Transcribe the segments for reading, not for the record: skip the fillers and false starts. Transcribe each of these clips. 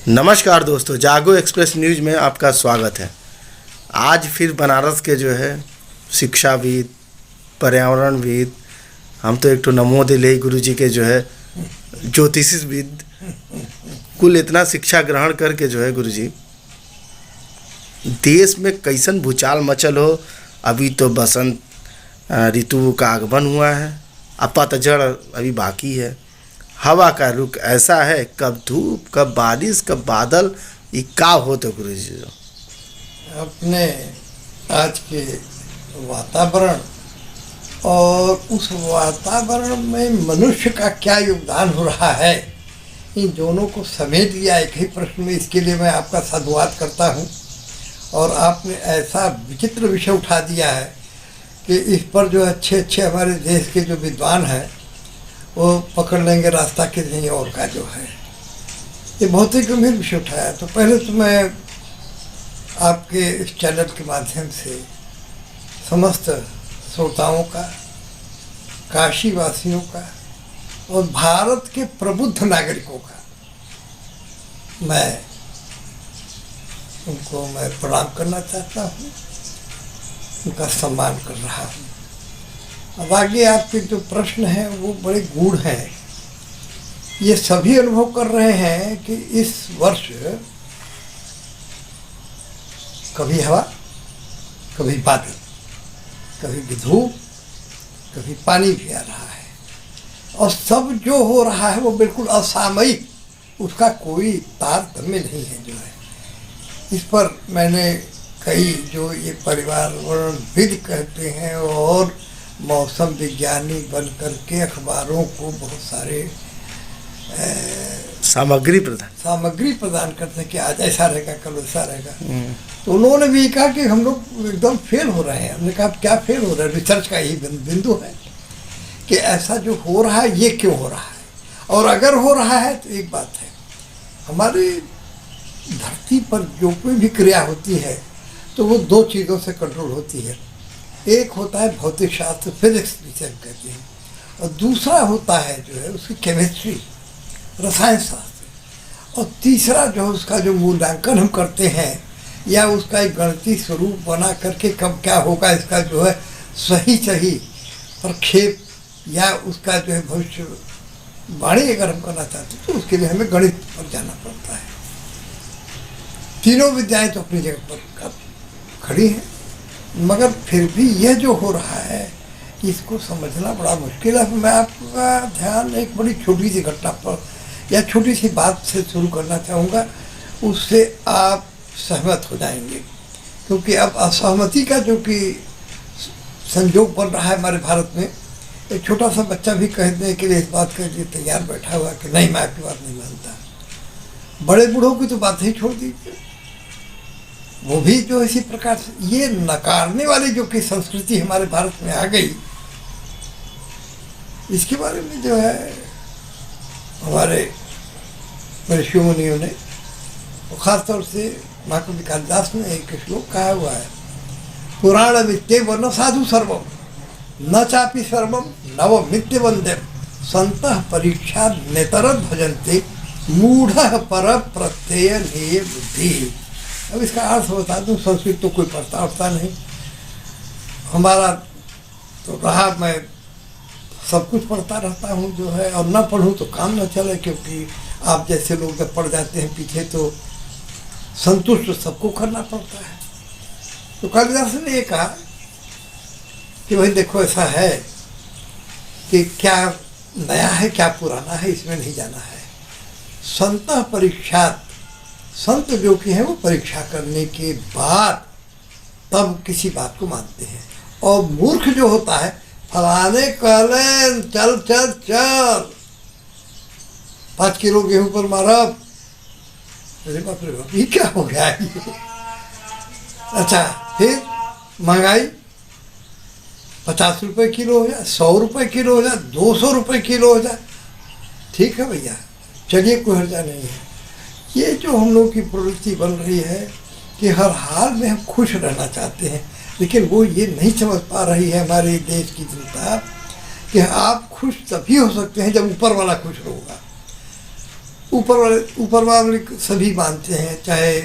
नमस्कार दोस्तों, जागो एक्सप्रेस न्यूज़ में आपका स्वागत है। आज फिर बनारस के जो है शिक्षाविद, पर्यावरणविद, हम तो एक तो नवोदय गुरु जी के जो है ज्योतिषविद, कुल इतना शिक्षा ग्रहण करके जो है गुरु जी देश में कैसन भूचाल मचल हो। अभी तो बसंत ऋतु का आगमन हुआ है, अब पतझड़ अभी बाकी है। हवा का रुख ऐसा है, कब धूप कब बारिश कब बादल, ये का हो तो गुरु जी अपने आज के वातावरण और उस वातावरण में मनुष्य का क्या योगदान हो रहा है, इन दोनों को समेट लिया एक ही प्रश्न में। इसके लिए मैं आपका साधुवाद करता हूं। और आपने ऐसा विचित्र विषय उठा दिया है कि इस पर जो अच्छे अच्छे हमारे देश के जो विद्वान हैं वो पकड़ लेंगे रास्ता के नहीं और का जो है। ये बहुत ही गंभीर विषय उठाया। तो पहले तो मैं आपके इस चैनल के माध्यम से समस्त श्रोताओं का, काशी वासियों का और भारत के प्रबुद्ध नागरिकों का मैं उनको प्रणाम करना चाहता हूँ, उनका सम्मान कर रहा हूँ। अब आगे आपके जो प्रश्न हैं वो बड़े गूढ़ हैं। ये सभी अनुभव कर रहे हैं कि इस वर्ष कभी हवा, कभी बादल, कभी धूप, कभी पानी भी आ रहा है। और सब जो हो रहा है वो बिल्कुल असामयिक, उसका कोई तारतम्य नहीं है जो है। इस पर मैंने कई जो ये पर्यावरणविद कहते हैं और मौसम विज्ञानी बन करके अखबारों को बहुत सारे सामग्री प्रदान करते हैं कि आज ऐसा रहेगा, कल वैसा रहेगा। तो उन्होंने भी कहा कि हम लोग एकदम फेल हो रहे हैं। हमने कहा क्या फेल हो रहा है? रिसर्च का यही बिंदु है कि ऐसा जो हो रहा है ये क्यों हो रहा है। और अगर हो रहा है तो एक बात है, हमारी धरती पर जो कोई भी क्रिया होती है तो वो दो चीज़ों से कंट्रोल होती है। एक होता है भौतिक शास्त्र, फिजिक्स जिसे हम कहते हैं, और दूसरा होता है जो है उसकी केमिस्ट्री, रसायन शास्त्र, और तीसरा जो है उसका जो मूल्यांकन हम करते हैं या उसका एक गणितीय स्वरूप बना करके कब क्या होगा इसका जो है सही प्रक्षेप या उसका जो है भविष्यवाणी अगर हम करना चाहते हैं तो उसके लिए हमें गणित पर जाना पड़ता है। तीनों विद्याएं तो अपनी जगह पर खड़ी हैं, मगर फिर भी यह जो हो रहा है इसको समझना बड़ा मुश्किल है। मैं आपका ध्यान एक बड़ी छोटी सी घटना पर या छोटी सी बात से शुरू करना चाहूँगा, उससे आप सहमत हो जाएंगे। क्योंकि अब असहमति का जो कि संजोग बन रहा है हमारे भारत में, एक छोटा सा बच्चा भी कहने के लिए इस बात के लिए तैयार बैठा हुआ कि नहीं, मैं आपकी बात नहीं मानता। बड़े बूढ़ों की तो बात ही छोड़ दीजिए, वो भी जो इसी प्रकार से ये नकारने वाली जो कि संस्कृति हमारे भारत में आ गई, इसके बारे में जो है हमारे ऋषि मुनियों ने, और खासतौर से महाकवि कालिदास ने एक श्लोक कहा हुआ है, पुराण मित्येव न साधु सर्वम न चापि सर्वम नव मित्य वंद्यम संतः परीक्षा नेतरद भजन्ते मूढ़ पर प्रत्यय नेय बुद्धि। अब इसका अर्थ बता दूँ, संस्कृत तो कोई पढ़ता उठता नहीं, हमारा तो रहा, मैं सब कुछ पढ़ता रहता हूँ जो है, और ना पढ़ूँ तो काम न चले, क्योंकि आप जैसे लोग जब पढ़ जाते हैं पीछे तो संतुष्ट सबको करना पड़ता है। तो कालिदास ने ये कहा कि भाई देखो, ऐसा है कि क्या नया है क्या पुराना है इसमें नहीं जाना है। संतः परीक्षात, संत जो कि है वो परीक्षा करने के बाद तब किसी बात को मानते हैं। और मूर्ख जो होता है, फलाने कहले चल चल चल 5 किलो गेहूं पर मारब, अरे बाप रे बाप, ये क्या हो गया है? अच्छा, फिर महंगाई 50 रुपये किलो हो जाए, 100 रुपये किलो हो जाए, 200 रुपये किलो हो जाए, ठीक है भैया, चलिए कोई हर्जा नहीं है। ये जो हम लोग की प्रवृत्ति बन रही है कि हर हाल में हम खुश रहना चाहते हैं, लेकिन वो ये नहीं समझ पा रही है हमारे देश की जनता कि आप खुश तभी हो सकते हैं जब ऊपर वाला खुश होगा। ऊपर वाले सभी मानते हैं, चाहे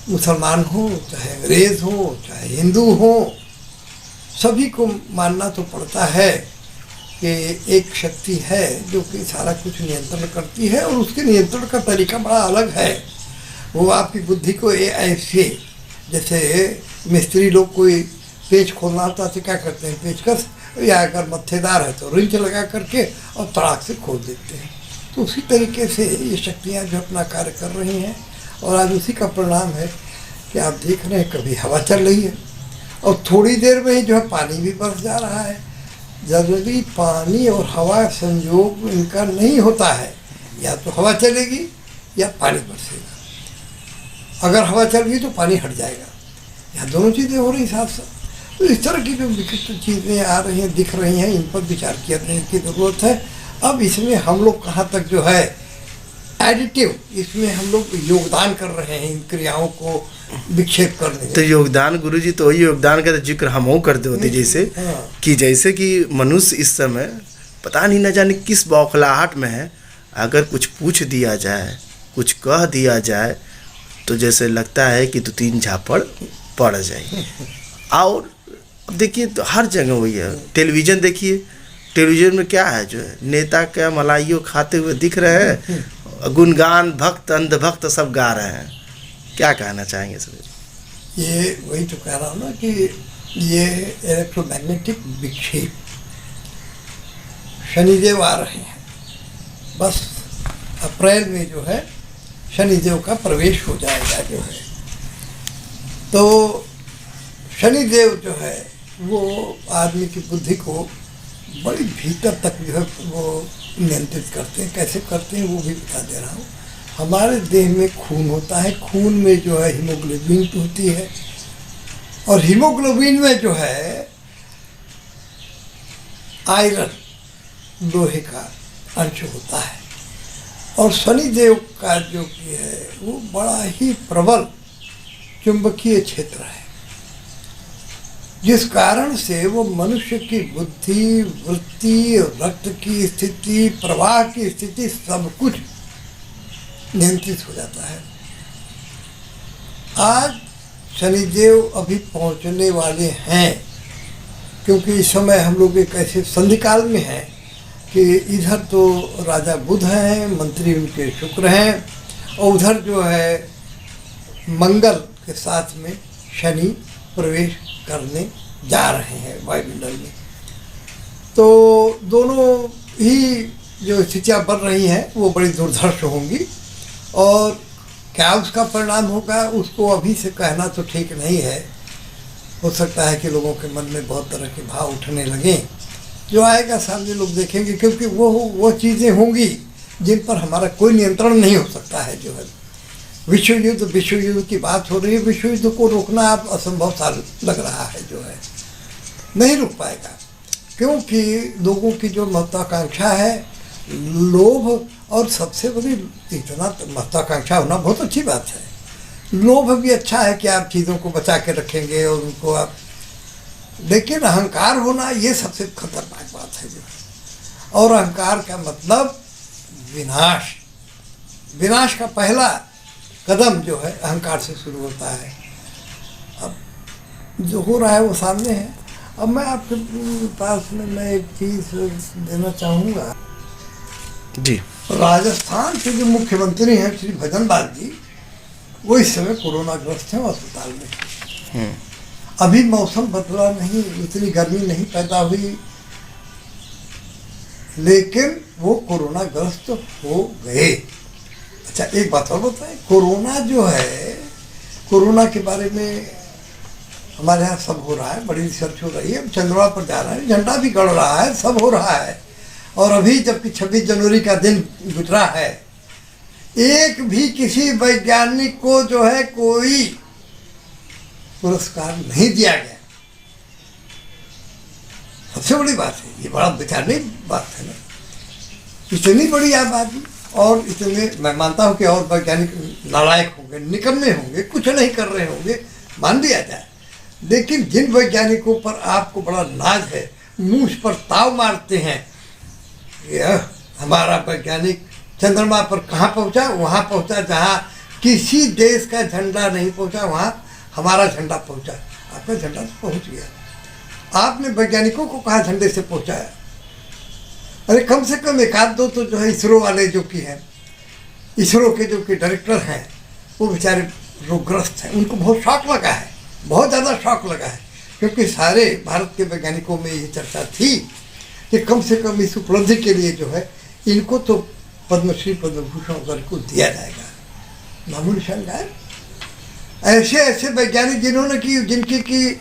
मुसलमान हो, चाहे अंग्रेज हो, चाहे हिंदू हो, सभी को मानना तो पड़ता है कि एक शक्ति है जो कि सारा कुछ नियंत्रण करती है, और उसके नियंत्रण का तरीका बड़ा अलग है। वो आपकी बुद्धि को ऐसे, जैसे मिस्त्री लोग कोई पेच खोलना होता है तो क्या करते हैं, पेचकस या अगर मत्थेदार है तो रिंच लगा करके और तड़ाक से खोल देते हैं। तो उसी तरीके से ये शक्तियाँ जो अपना कार्य कर रही हैं, और आज उसी का परिणाम है कि आप देख रहे हैं कभी हवा चल रही है और थोड़ी देर में ही जो है पानी भी बरस जा रहा है। जल्दी पानी और हवा संयोग इनका नहीं होता है, या तो हवा चलेगी या पानी बरसेगा। अगर हवा चल गई तो पानी हट जाएगा, या दोनों चीज़ें हो रही साथ साथ। तो इस तरह की जो विशिष्ट चीज़ें आ रही हैं, दिख रही हैं, इन पर विचार करने की ज़रूरत है। अब इसमें हम लोग कहाँ तक जो है एडिटिव, इसमें हम लोग योगदान कर रहे हैं इन क्रियाओं को विक्षेप करने में। तो योगदान गुरुजी, तो वही योगदान का जिक्र हम करते होते, जैसे कि जैसे कि मनुष्य इस समय पता नहीं न जाने किस बौखलाहट में है। अगर कुछ पूछ दिया जाए, कुछ कह दिया जाए, तो जैसे लगता है कि 2-3 झापड़ पड़ जाए। और अब देखिए तो हर जगह वही है। टेलीविज़न देखिए, टेलीविज़न में क्या है, जो है नेता क्या मलाइयों खाते हुए दिख रहे हैं, गुणगान भक्त अंधभक्त सब गा रहे हैं। क्या कहना चाहेंगे सर? ये वही तो कह रहा हूँ ना कि ये इलेक्ट्रोमैग्नेटिक विक्षेप, शनिदेव आ रहे हैं। बस अप्रैल में जो है शनिदेव का प्रवेश हो जाएगा जो है। तो शनिदेव जो है वो आदमी की बुद्धि को बड़ी भीतर तक जो है वो नियंत्रित करते हैं। कैसे करते हैं वो भी बता दे रहा हूँ। हमारे देह में खून होता है, खून में जो है हीमोग्लोबिन होती है, और हीमोग्लोबिन में जो है आयरन, लोहे का अंश होता है। और शनिदेव का जो कि है वो बड़ा ही प्रबल चुंबकीय क्षेत्र है, जिस कारण से वो मनुष्य की बुद्धि, वृत्ति, रक्त की स्थिति, प्रवाह की स्थिति, सब कुछ नियंत्रित हो जाता है। आज शनिदेव अभी पहुंचने वाले हैं, क्योंकि इस समय हम लोग एक ऐसे संधिकाल में हैं कि इधर तो राजा बुध हैं, मंत्री उनके शुक्र हैं, और उधर जो है मंगल के साथ में शनि प्रवेश करने जा रहे हैं वायुमंडल में। तो दोनों ही जो स्थितियाँ बन रही हैं वो बड़ी दुर्धर्ष होंगी, और क्या उसका परिणाम होगा उसको अभी से कहना तो ठीक नहीं है। हो सकता है कि लोगों के मन में बहुत तरह के भाव उठने लगें, जो आएगा सामने लोग देखेंगे, क्योंकि वो चीज़ें होंगी जिन पर हमारा कोई नियंत्रण नहीं हो सकता है। जो है विश्व युद्ध की बात हो रही है, विश्व युद्ध को रोकना आप असंभव सा लग रहा है, जो है नहीं रुक पाएगा, क्योंकि लोगों की जो महत्वाकांक्षा है, लोभ, और सबसे बड़ी इतना महत्वाकांक्षा होना बहुत अच्छी बात है। लोभ भी अच्छा है कि आप चीज़ों को बचा के रखेंगे और उनको आप, लेकिन अहंकार होना ये सबसे खतरनाक बात है जो है। और अहंकार का मतलब विनाश। विनाश का पहला कदम जो है अहंकार से शुरू होता है। अब जो हो रहा है वो सामने है। अब मैं आपके पास में मैं एक चीज़ देना चाहूँगा जी। राजस्थान के जो मुख्यमंत्री हैं श्री भजनलाल जी, वो इस समय कोरोना ग्रस्त हैं अस्पताल में। अभी मौसम बदला नहीं, इतनी गर्मी नहीं पैदा हुई, लेकिन वो कोरोना ग्रस्त हो गए। अच्छा एक बात और बताएं, कोरोना जो है, कोरोना के बारे में हमारे यहाँ सब हो रहा है, बड़ी रिसर्च हो रही है, चंद्रमा पर जा रहा है, झंडा भी गड़ रहा है, सब हो रहा है। और अभी जबकि 26 जनवरी का दिन गुजरा है, एक भी किसी वैज्ञानिक को जो है कोई पुरस्कार नहीं दिया गया। सबसे बड़ी बात है, ये बड़ा विचारने बात है ना। इतनी बड़ी आबादी और इतने, मैं मानता हूँ कि और वैज्ञानिक नालायक होंगे, निकम्मे होंगे, कुछ नहीं कर रहे होंगे, मान दिया जाए, लेकिन जिन वैज्ञानिकों पर आपको बड़ा नाज है, मुंह पर ताव मारते हैं, यह हमारा वैज्ञानिक चंद्रमा पर कहाँ पहुंचा? वहाँ पहुंचा जहाँ किसी देश का झंडा नहीं पहुंचा, वहाँ हमारा झंडा पहुंचा। आपका झंडा तो पहुंच गया। आपने वैज्ञानिकों को कहा झंडे से पहुंचाया? अरे कम से कम एक आध दो तो जो है इसरो वाले जो कि हैं, इसरो के जो कि डायरेक्टर हैं, वो बेचारे रोगग्रस्त हैं। उनको बहुत शौक लगा है, बहुत ज़्यादा शौक लगा है, क्योंकि सारे भारत के वैज्ञानिकों में ये चर्चा थी कि कम से कम इस उपलब्धि के लिए जो है इनको तो पद्मश्री पद्मभूषण वगैरह को दिया जाएगा। मामूली निशान गायब। ऐसे ऐसे वैज्ञानिक जिन्होंने की जिनकी की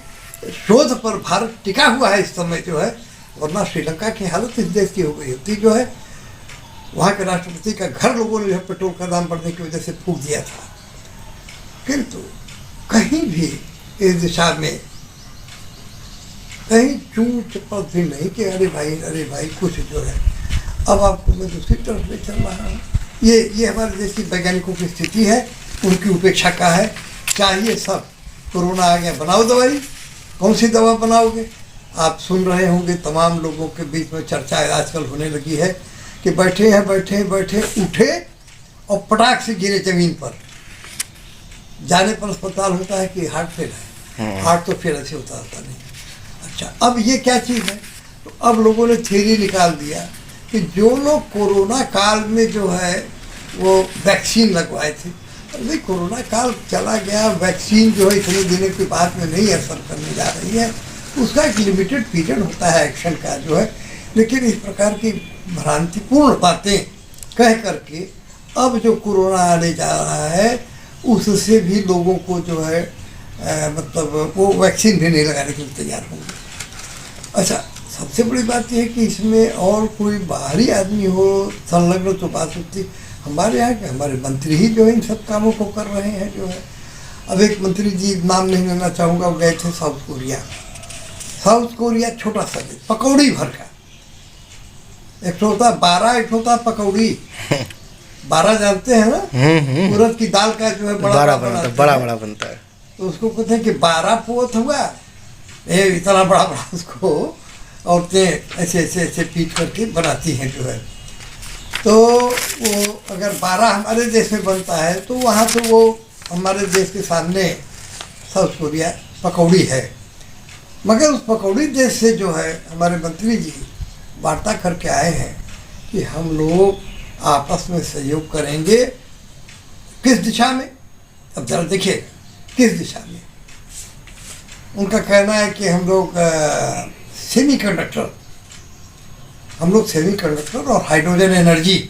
शोध पर भारत टिका हुआ है इस समय जो है, वरना श्रीलंका की हालत इस देश की हो गई होती जो है। वहाँ के राष्ट्रपति का घर लोगों ने जो है पेट्रोल का दाम बढ़ने की वजह से फूंक दिया था। किंतु कहीं भी इस दिशा में कहीं चूट चपत भी नहीं कि अरे भाई कुछ जो है। अब आपको मैं दूसरी तरफ ले चल रहा हूँ। ये हमारे देश की वैज्ञानिकों की स्थिति है, उनकी उपेक्षा का है। चाहिए सब कोरोना आ गया, बनाओ दवाई। कौन सी दवा बनाओगे? आप सुन रहे होंगे तमाम लोगों के बीच में चर्चा आजकल होने लगी है कि बैठे उठे और पटाख से गिरे जमीन पर। जाने पर अस्पताल होता है कि हार्ट फेल है। हार्ट तो फेल ऐसे होता नहीं। अच्छा, अब ये क्या चीज़ है? तो अब लोगों ने थ्योरी निकाल दिया कि जो लोग कोरोना काल में जो है वो वैक्सीन लगवाए थे, अरे कोरोना काल चला गया, वैक्सीन जो है इतने दिनों के बाद में नहीं असर करने जा रही है। उसका एक लिमिटेड पीरियड होता है एक्शन का जो है। लेकिन इस प्रकार की भ्रांतिपूर्ण बातें कह करके अब जो कोरोना आने जा रहा है उससे भी लोगों को जो है मतलब वो वैक्सीन भी नहीं लगाने के लिए तैयार होंगे। अच्छा, सबसे बड़ी बात यह है कि इसमें और कोई बाहरी आदमी हो संलग्न तो बात होती। हमारे यहाँ के हमारे मंत्री ही जो है इन सब कामों को कर रहे हैं जो है। अब एक मंत्री जी, नाम नहीं लेना चाहूँगा, वो गए थे साउथ कोरिया छोटा सा देश, पकौड़ी भर का। एक तो होता 12, एक होता पकौड़ी। 12 जानते हैं ना, उड़द की दाल का जो है बड़ा बनता है। तो उसको कहते हैं कि 12 पोत हुआ, ये इतना बड़ा उसको औरतें ऐसे पीट करके बनाती हैं जो है। तो वो अगर 12 हमारे देश में बनता है तो वहाँ तो वो हमारे देश के सामने साउथ कोरिया पकौड़ी है। मगर उस पकौड़ी देश से जो है हमारे मंत्री जी वार्ता करके आए हैं कि हम लोग आपस में सहयोग करेंगे। किस दिशा में? अब जरा देखिए किस दिशा में। उनका कहना है कि हम लोग सेमीकंडक्टर और हाइड्रोजन एनर्जी।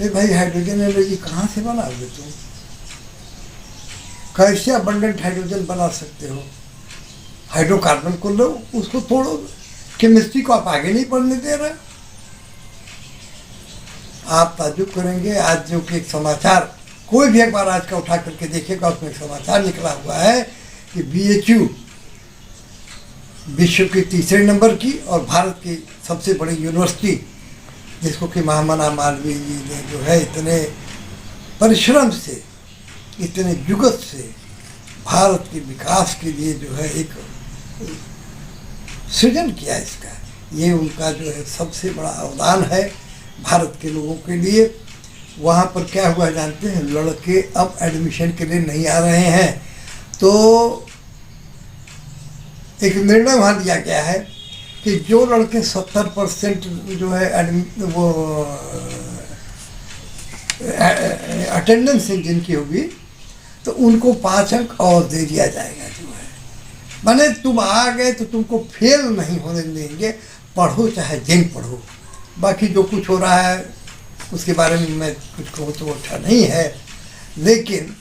भाई हाइड्रोजन एनर्जी कहाँ से बनाओगे तुम? कैसे अबंडेंट हाइड्रोजन बना सकते हो? हाइड्रोकार्बन को लो, उसको तोड़ो। केमिस्ट्री को आप आगे नहीं बढ़ने दे रहे। आप ताज्जुब करेंगे। आज जो कि एक समाचार कोई भी अखबार आज का उठा करके देखेगा, उसमें एक समाचार निकला हुआ है कि BHU विश्व की 3रे नंबर की और भारत की सबसे बड़ी यूनिवर्सिटी, जिसको कि महामना मालवीय जी ने जो है इतने परिश्रम से, इतने जुगत से भारत के विकास के लिए जो है एक सृजन किया इसका। ये उनका जो है सबसे बड़ा अवदान है भारत के लोगों के लिए। वहाँ पर क्या हुआ जानते हैं? लड़के अब एडमिशन के लिए नहीं आ रहे हैं। तो एक निर्णय वहाँ लिया गया है कि जो लड़के 70% जो है वो अटेंडेंस जिनकी होगी तो उनको 5 अंक और दे दिया जाएगा जो है। माने तुम आ गए तो तुमको फेल नहीं होने देंगे, पढ़ो चाहे जिन पढ़ो। बाकी जो कुछ हो रहा है उसके बारे में मैं कुछ कहूँ तो अच्छा नहीं है, लेकिन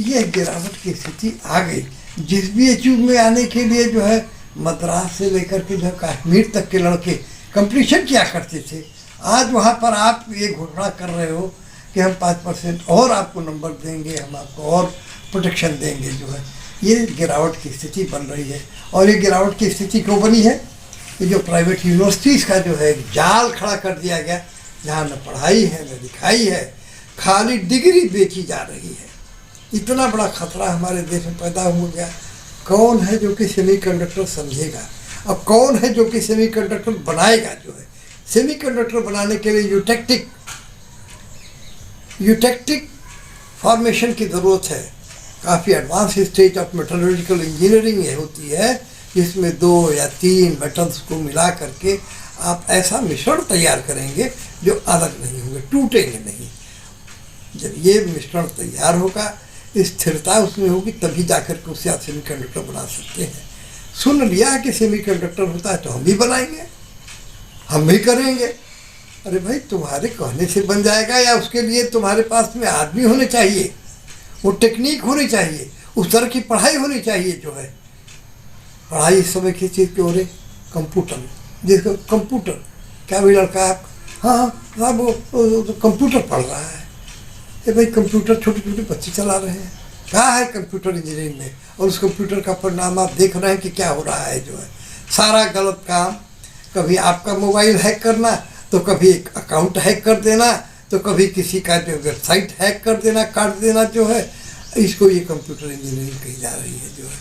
यह गिरावट की स्थिति आ गई। जिस BHU में आने के लिए जो है मद्रास से लेकर के जो कश्मीर तक के लड़के कंपटीशन किया करते थे, आज वहाँ पर आप ये घोषणा कर रहे हो कि हम 5% और आपको नंबर देंगे, हम आपको और प्रोटेक्शन देंगे जो है। ये गिरावट की स्थिति बन रही है। और ये गिरावट की स्थिति क्यों बनी है? कि जो प्राइवेट यूनिवर्सिटीज़ का जो है एक जाल खड़ा कर दिया गया, जहाँ न पढ़ाई है न लिखाई है, खाली डिग्री बेची जा रही है। इतना बड़ा खतरा हमारे देश में पैदा हो गया। कौन है जो कि सेमीकंडक्टर समझेगा? अब कौन है जो कि सेमीकंडक्टर बनाएगा जो है? सेमीकंडक्टर बनाने के लिए यूटेक्टिक फॉर्मेशन की ज़रूरत है। काफ़ी advance stage of metallurgical engineering ये होती है, जिसमें 2 या 3 मेटल्स को मिला करके आप ऐसा मिश्रण तैयार करेंगे जो अलग नहीं होंगे, टूटेंगे नहीं। जब ये मिश्रण तैयार होगा, स्थिरता उसमें होगी, तभी जाकर के उससे आप सेमीकंडक्टर बना सकते हैं। सुन लिया कि सेमीकंडक्टर होता है तो हम भी बनाएंगे, हम भी करेंगे। अरे भाई, तुम्हारे कहने से बन जाएगा या उसके लिए तुम्हारे पास में आदमी होने चाहिए, वो टेक्निक होनी चाहिए, उस तरह की पढ़ाई होनी चाहिए जो है। पढ़ाई इस समय किस चीज़ की हो रही? कंप्यूटर। जिसको कंप्यूटर, क्या भाई लड़का आप? हाँ साहब, वो तो कंप्यूटर पढ़ रहा है। ये भाई कंप्यूटर छोटे छोटे बच्चे चला रहे हैं। क्या है कंप्यूटर इंजीनियरिंग में? और उस कंप्यूटर का परिणाम आप देख रहे हैं कि क्या हो रहा है जो है। सारा गलत काम, कभी आपका मोबाइल हैक करना, तो कभी एक अकाउंट हैक कर देना, तो कभी किसी का जो वेबसाइट हैक कर देना, काट देना जो है। इसको ये कंप्यूटर इंजीनियरिंग कही जा रही है जो है।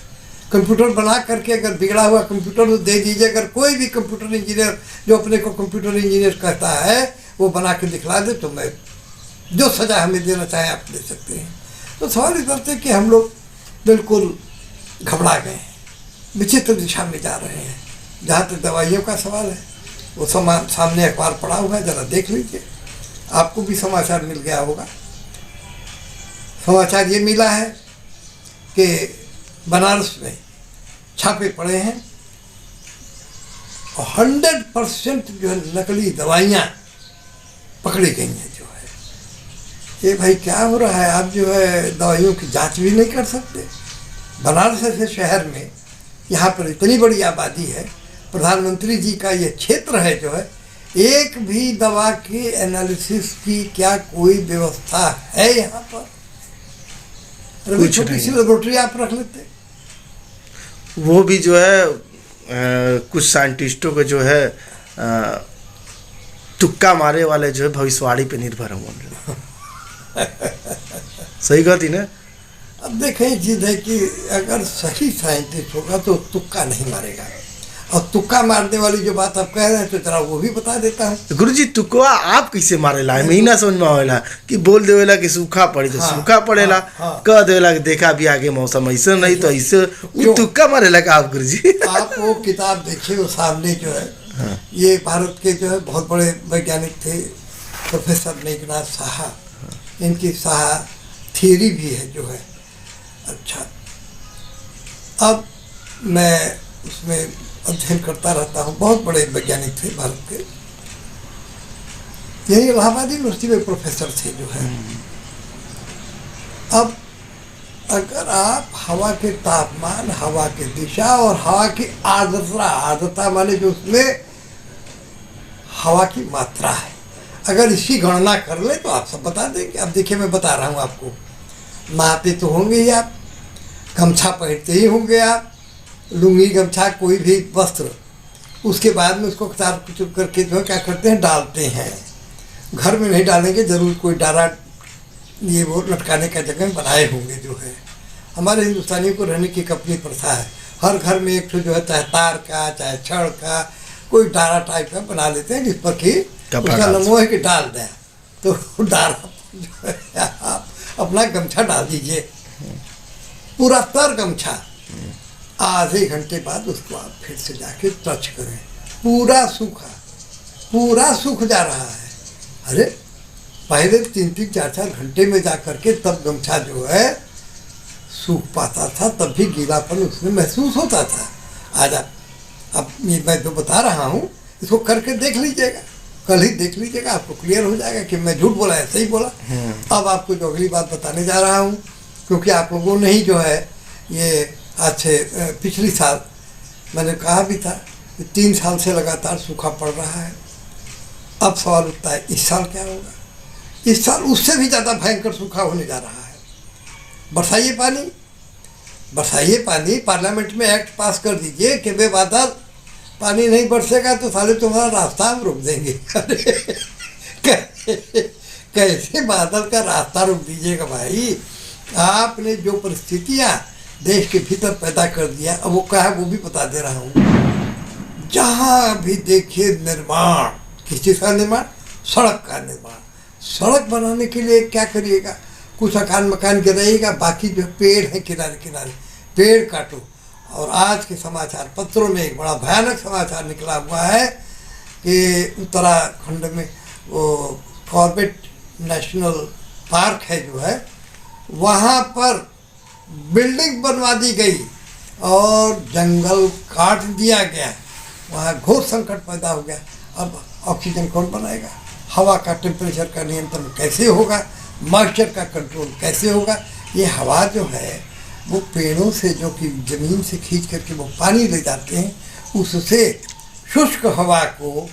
कंप्यूटर बना करके अगर बिगड़ा हुआ कंप्यूटर तो दे दीजिए। अगर कोई भी कंप्यूटर इंजीनियर जो अपने को कंप्यूटर इंजीनियर कहता है वो बना के दिखला दे, तो मैं जो सजा हमें देना चाहे आप दे सकते हैं। तो सवाल इस बात है कि हम लोग बिल्कुल घबरा गए हैं, विचित्र दिशा में जा रहे हैं। जहाँ तक दवाइयों का सवाल है, वो सामने अखबार पड़ा हुआ है, ज़रा देख लीजिए। आपको भी समाचार मिल गया होगा। समाचार ये मिला है कि बनारस में छापे पड़े हैं और 100% जो है नकली दवाइयाँ पकड़ी गई हैं जो है। ये भाई क्या हो रहा है? आप जो है दवाइयों की जांच भी नहीं कर सकते। बनारस ऐसे शहर में, यहाँ पर इतनी बड़ी आबादी है, प्रधानमंत्री जी का ये क्षेत्र है जो है, एक भी दवा के एनालिसिस की क्या कोई व्यवस्था है यहाँ पर? छोटी सी लेबोरेटरी आप रख लेते। वो भी जो है कुछ साइंटिस्टों को जो है तुक्का मारे वाले जो है भविष्यवाणी पे निर्भर होंगे। सही कहती ना? अब देखें, एक चीज़ है कि अगर सही साइंटिस्ट होगा तो तुक्का नहीं मारेगा। और तुक्का मारने वाली जो बात आप कह रहे हैं, तो जरा वो भी बता देता हूँ। गुरुजी, तुक्का आप कैसे मारेला? महीना समझ में आवेला कि बोल देवेला कि सूखा पड़ी तो सूखा पड़ेला, कह देवेला कि देखा भी आगे मौसम ऐसे नहीं तो ऐसे, वो तुक्का मारेला का आप गुरुजी? आप वो किताब देखिए, वो सामने जो है, ये भारत के जो है बहुत बड़े वैज्ञानिक थे, प्रोफेसर मेघनाथ साहा। इनकी साहा थियरी भी है जो है। अच्छा, अब मैं उसमें अध्ययन करता रहता हूँ। बहुत बड़े वैज्ञानिक थे भारत के, यही इलाहाबाद यूनिवर्सिटी में प्रोफेसर थे जो है। अब अगर आप हवा के तापमान, हवा की दिशा और हवा की आर्द्रता माने जो उसमें हवा की मात्रा है, अगर इसकी गणना कर ले तो आप सब बता देंगे। अब देखिए, मैं बता रहा हूँ आपको, नहाते तो होंगे ही आप, गमछा पहनते ही होंगे आप, लुंगी गमछा कोई भी वस्त्र, उसके बाद में उसको चार चुप करके जो है क्या करते हैं, डालते हैं। घर में नहीं डालेंगे, ज़रूर कोई डारा ये वो लटकाने का जगह बनाए होंगे जो है। हमारे हिंदुस्तानियों को रहने की एक अपनी प्रथा है, हर घर में एक जो है चाहे तार का चाहे छड़ का कोई डारा टाइप का बना लेते हैं, जिस पर कि उसका नमो है कि डाल दें। तो डारा जो है आप अपना गमछा डाल दीजिए, पूरा तर गमछा। आधे घंटे बाद उसको आप फिर से जाके टच करें, पूरा सूख जा रहा है। अरे पहले 3-3, 4-4 घंटे में जा करके तब गमछा जो है सूख पाता था, तब भी गीलापन उसमें महसूस होता था। आज अब ये मैं जो बता रहा हूँ इसको करके देख लीजिएगा, कल ही देख लीजिएगा, आपको क्लियर हो जाएगा कि मैं झूठ बोला है सही बोला। अब आपको जो अगली बात बताने जा रहा हूँ, क्योंकि आप लोगों ने ही जो है ये आज से पिछली साल मैंने कहा भी था कि 3 साल से लगातार सूखा पड़ रहा है। अब सवाल उठता है इस साल क्या होगा? इस साल उससे भी ज़्यादा भयंकर सूखा होने जा रहा है। बरसाइए पानी, पार्लियामेंट में एक्ट पास कर दीजिए कि बेबादल पानी नहीं बरसेगा तो साले तुम्हारा रास्ता हम रोक देंगे। कैसे बादल का रास्ता रोक दीजिएगा भाई? आपने जो परिस्थितियाँ देश के भीतर पैदा कर दिया, अब वो क्या है वो भी बता दे रहा हूँ। जहाँ भी देखिए निर्माण किस चीज़ का निर्माण? सड़क का निर्माण। सड़क बनाने के लिए क्या करिएगा? कुछ मकान मकान गिराइएगा, बाकी जो पेड़ है किनारे किनारे पेड़ काटो। और आज के समाचार पत्रों में एक बड़ा भयानक समाचार निकला हुआ है कि उत्तराखंड में वो कॉर्बेट नेशनल पार्क है जो है, वहाँ पर बिल्डिंग बनवा दी गई और जंगल काट दिया गया। वहाँ घोर संकट पैदा हो गया। अब ऑक्सीजन कौन बनाएगा? हवा का टेम्परेचर का नियंत्रण कैसे होगा? मॉइस्चर का कंट्रोल कैसे होगा? ये हवा जो है वो पेड़ों से, जो कि ज़मीन से खींच करके वो पानी ले जाते हैं, उससे शुष्क हवा को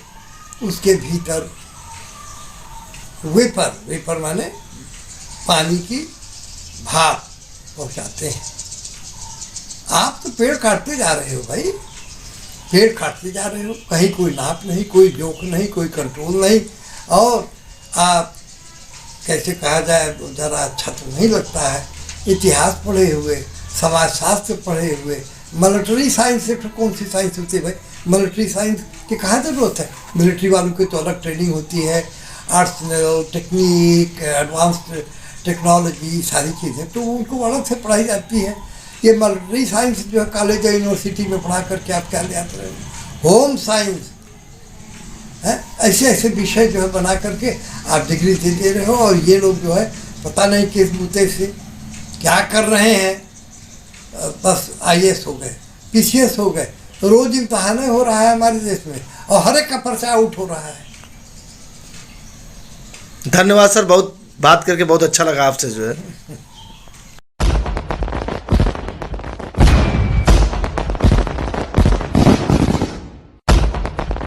उसके भीतर वेपर माने पानी की भाप पहुंचाते हैं। आप तो पेड़ काटते जा रहे हो भाई, पेड़ काटते जा रहे हो, कहीं कोई नाप नहीं, कोई जोक नहीं, कोई कंट्रोल नहीं। और आप कैसे कहा जाए, ज़रा अच्छा तो नहीं लगता है। इतिहास पढ़े हुए, समाज शास्त्र पढ़े हुए, मिलिट्री साइंस से तो कौन सी साइंस होती है भाई? मिलिट्री साइंस की कहाँ ज़रूरत है? मिलिट्री वालों की तो अलग ट्रेनिंग होती है, आर्सनल, टेक्निक, एडवांस्ड टेक्नोलॉजी, सारी चीज़ें तो उनको अलग से पढ़ाई जाती है। ये मिलिट्री साइंस जो है कॉलेज या यूनिवर्सिटी में पढ़ा करके आप क्या ले आते रहे? होम साइंस है, ऐसे ऐसे विषय जो है बना करके आप डिग्री दे रहे हो। और ये लोग जो है पता नहीं किस बूते से क्या कर रहे हैं, बस IAS हो गए, PCS हो गए। रोज इम्तहान हो रहा है हमारे देश में और हर एक का पर्चा आउट हो रहा है। धन्यवाद सर, बहुत बात करके बहुत अच्छा लगा आपसे जो है।